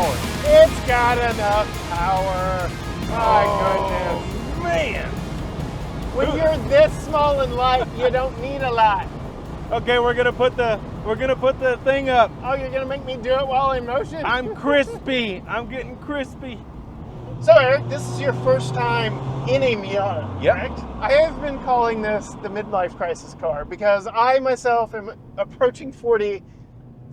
power. It's got enough power. My goodness. Man. When you're this small and light, you don't need a lot. Okay, we're gonna put the thing up. Oh, you're gonna make me do it while in motion? I'm crispy. I'm getting crispy. So Eric, this is your first time in a Miata, Yep. correct? I have been calling this the midlife crisis car because I myself am approaching 40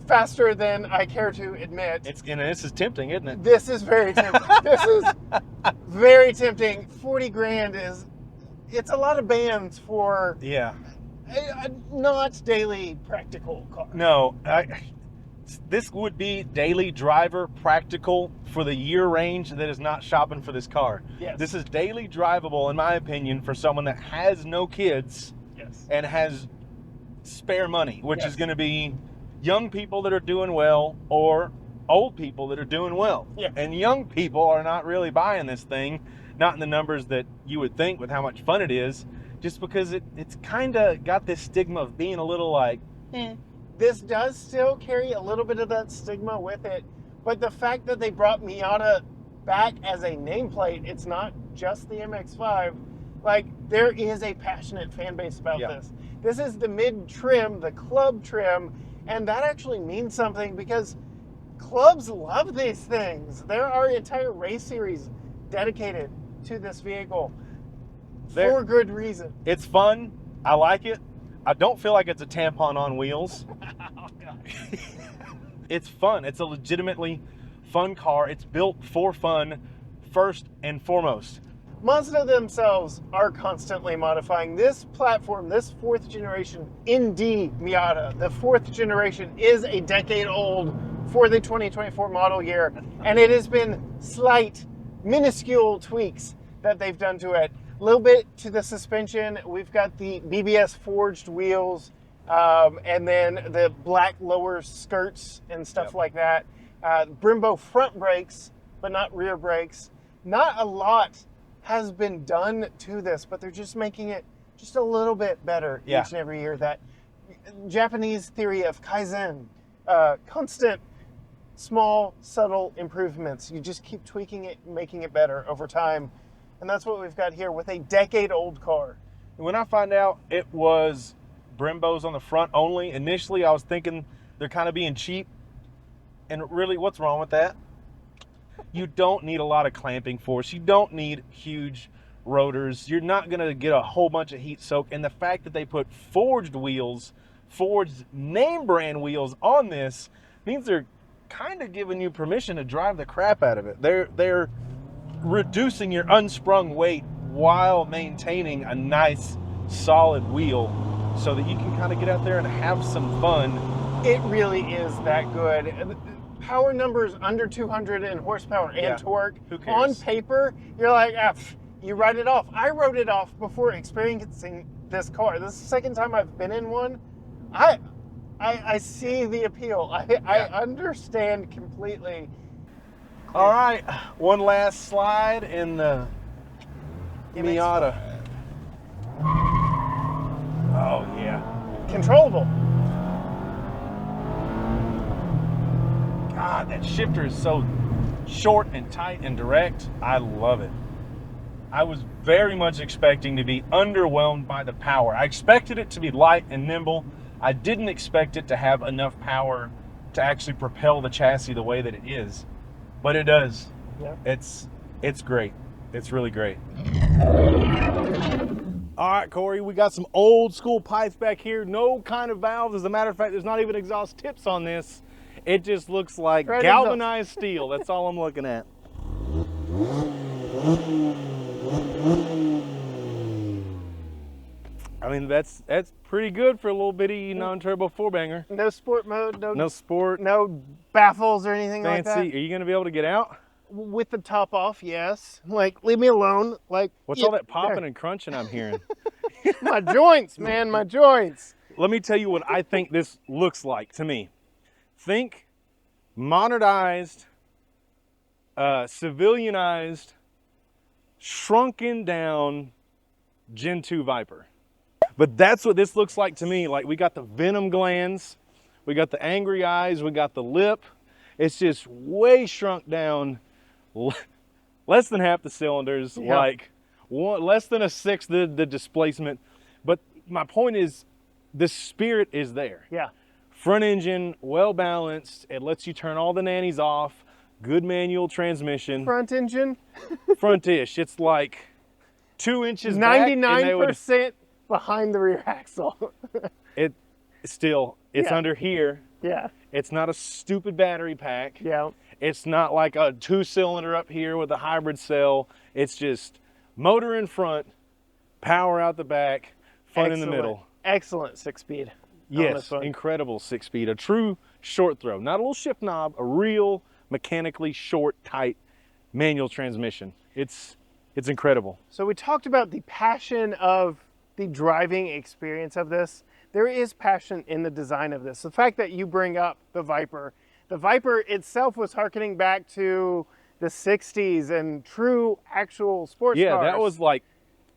faster than I care to admit. This is tempting, isn't it? This is very tempting. This is very tempting. 40 grand it's a lot of bands for Yeah. a not daily practical car. No, this would be daily driver practical for the year range that is not shopping for this car. Yes. This is daily drivable, in my opinion, for someone that has no kids Yes. and has spare money, which Yes. is going to be young people that are doing well or old people that are doing well. Yeah. And young people are not really buying this thing, not in the numbers that you would think with how much fun it is, just because it's kind of got this stigma of being a little like, This does still carry a little bit of that stigma with it, but the fact that they brought Miata back as a nameplate, it's not just the MX-5. Like, there is a passionate fan base about this. This is the mid-trim, the club trim, and that actually means something because clubs love these things. There are entire race series dedicated to this vehicle for good reason. It's fun. I like it. I don't feel like it's a tampon on wheels. Oh, God. It's fun. It's a legitimately fun car. It's built for fun first and foremost. Mazda themselves are constantly modifying this platform. This fourth generation ND Miata, the fourth generation, is a decade old for the 2024 model year, and it has been slight, minuscule tweaks that they've done to it. A little bit to the suspension. We've got the BBS forged wheels, and then the black lower skirts and stuff like that. Brembo front brakes, but not rear brakes. Not a lot has been done to this, but they're just making it just a little bit better each and every year. That Japanese theory of Kaizen, constant, small, subtle improvements. You just keep tweaking it, making it better over time. And that's what we've got here with a decade-old car. When I find out it was Brembos on the front only, initially I was thinking they're kind of being cheap. And really, what's wrong with that? You don't need a lot of clamping force. You don't need huge rotors. You're not going to get a whole bunch of heat soak. And the fact that they put forged wheels, forged name brand wheels on this means they're kind of giving you permission to drive the crap out of it. They're reducing your unsprung weight while maintaining a nice solid wheel so that you can kind of get out there and have some fun. It really is that good. Power numbers under 200 in horsepower and torque. Who cares? On paper, you're like, you write it off. I wrote it off before experiencing this car. This is the second time I've been in one. I see the appeal. I understand completely. All right, one last slide in the Miata. Oh yeah. Controllable. God, that shifter is so short and tight and direct. I love it. I was very much expecting to be underwhelmed by the power. I expected it to be light and nimble. I didn't expect it to have enough power to actually propel the chassis the way that it is. But it does. Yeah. It's great. It's really great. All right, Corey, we got some old school pipes back here. No kind of valves. As a matter of fact, there's not even exhaust tips on this. It just looks like galvanized steel. That's all I'm looking at. I mean, that's pretty good for a little bitty non-turbo four-banger. No sport mode. No sport. No baffles or anything like that. Fancy. Are you going to be able to get out? With the top off, yes. Like, leave me alone. Like, what's all that popping and crunching I'm hearing? My joints, man, my joints. Let me tell you what I think this looks like to me. Think modernized, civilianized, shrunken down Gen 2 Viper. But that's what this looks like to me. Like, we got the venom glands, we got the angry eyes, we got the lip. It's just way shrunk down, less than half the cylinders, like less than a sixth the displacement. But my point is, the spirit is there. Yeah. Front engine, well balanced. It lets you turn all the nannies off. Good manual transmission. Front engine. Front-ish. It's like 2 inches back. 99% behind the rear axle. It's under here. Yeah. It's not a stupid battery pack. Yeah. It's not like a 2-cylinder up here with a hybrid cell. It's just motor in front, power out the back, fun in the middle. Excellent 6-speed. Yes, incredible 6-speed. A true short throw. Not a little shift knob, a real mechanically short, tight manual transmission. It's incredible. So we talked about the passion of the driving experience of this. There is passion in the design of this. The fact that you bring up the Viper itself was harkening back to the 60s and true actual sports cars. Yeah, that was like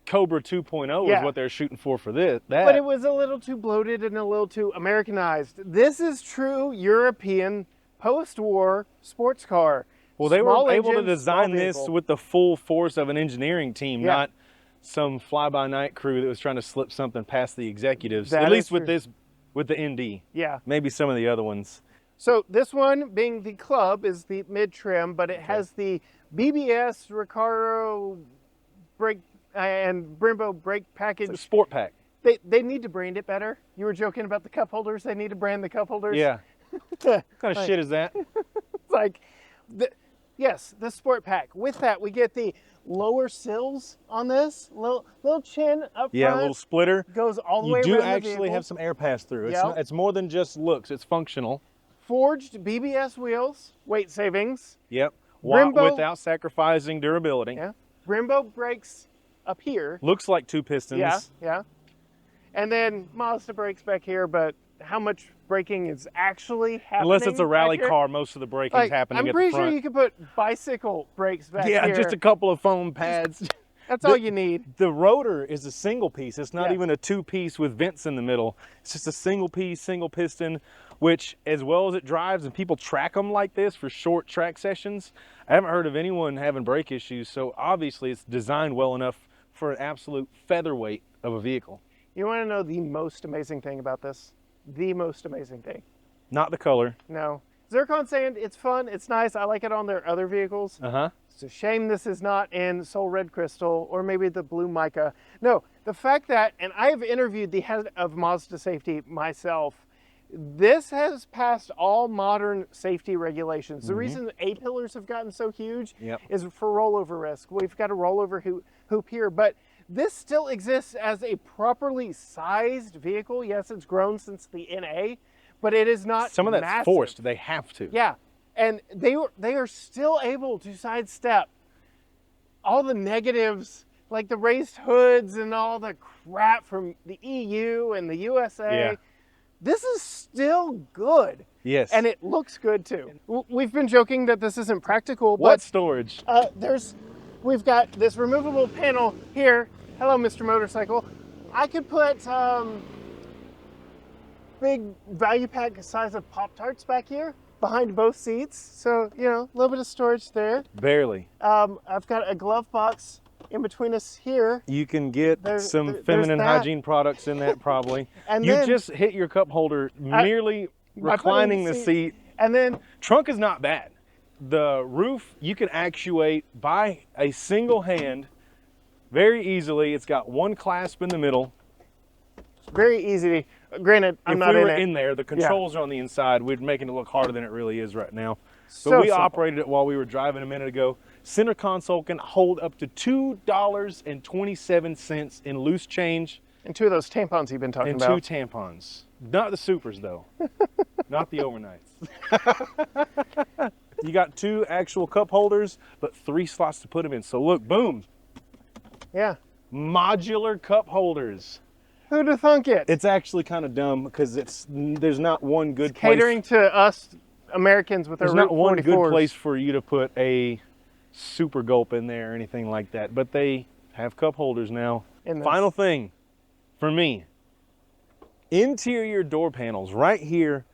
Cobra 2.0 is what they're shooting for this. But it was a little too bloated and a little too Americanized. This is true European post-war sports car. Well, they were able to design this with the full force of an engineering team, not some fly-by-night crew that was trying to slip something past the executives. At least with the ND. Yeah. Maybe some of the other ones. So this one, being the Club, is the mid-trim, but it has the BBS, Recaro brake and Brembo brake package. It's a sport pack. They need to brand it better. You were joking about the cup holders. They need to brand the cup holders. Yeah. What kind of shit is that? It's like, yes, the sport pack. With that, we get the lower sills on this, little chin up front. Yeah, a little splitter. Goes all the way around You do the actually vehicle. have some air pass through. It's more than just looks. It's functional. Forged BBS wheels, weight savings. Yep. Brembo, without sacrificing durability. Yeah. Brembo brakes up here. Looks like 2 pistons. Yeah, yeah. And then Mazda brakes back here, but how much braking is actually happening? Unless it's a rally car, most of the braking is happening at the front. I'm pretty sure you could put bicycle brakes back here. Yeah, just a couple of foam pads. That's all you need. The rotor is a single piece. It's not even a 2-piece with vents in the middle. It's just a single piece, single piston, which as well as it drives and people track them like this for short track sessions, I haven't heard of anyone having brake issues. So obviously it's designed well enough for an absolute featherweight of a vehicle. You want to know the most amazing thing about this? The most amazing thing. Not the color. No. Zircon sand, it's fun, it's nice. I like it on their other vehicles. It's a shame this is not in Soul Red Crystal or maybe the Blue Mica. No, the fact that, and I have interviewed the head of Mazda safety myself, this has passed all modern safety regulations. The reason the A-pillars have gotten so huge is for rollover risk. We've got a rollover hoop here, but this still exists as a properly sized vehicle. Yes, it's grown since the NA, but it is not Some of that's massive. forced. They have to. Yeah, and they are still able to sidestep all the negatives, like the raised hoods and all the crap from the EU and the USA. Yeah. This is still good. Yes. And it looks good too. We've been joking that this isn't practical, What but storage? we've got this removable panel here. Hello, Mr. Motorcycle. I could put big value pack size of Pop-Tarts back here behind both seats. So, you know, a little bit of storage there. Barely. I've got a glove box in between us here. You can get some feminine hygiene products in that probably. And you then, just hit your cup holder merely reclining the seat. And then trunk is not bad. The roof you can actuate by a single hand very easily. It's got one clasp in the middle. Very easy. Granted, I'm not if we in were it. in there, the controls are on the inside. We're making it look harder than it really is right now. So But we simple. operated it while we were driving a minute ago. Center console can hold up to $2.27 in loose change. And 2 of those tampons you've been talking about. And 2 tampons. Not the supers though. Not the overnights. You got 2 actual cup holders, but 3 slots to put them in. So look, boom. Yeah. Modular cup holders. Who'd have thunk it? It's actually kind of dumb because there's not one good catering place. to us Americans with our There's not Route one 44s. good place for you to put a Super Gulp in there or anything like that. But they have cup holders now. Final thing for me. Interior door panels right here,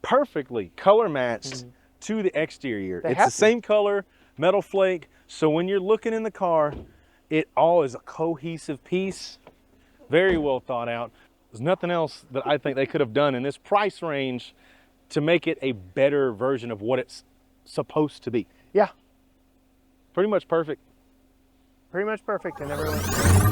perfectly color matched, to the exterior. They It's have the to. same color, metal flake. So when you're looking in the car, it all is a cohesive piece. Very well thought out. There's nothing else that I think they could have done in this price range to make it a better version of what it's supposed to be. Yeah, Pretty much perfect. pretty much perfect in every way.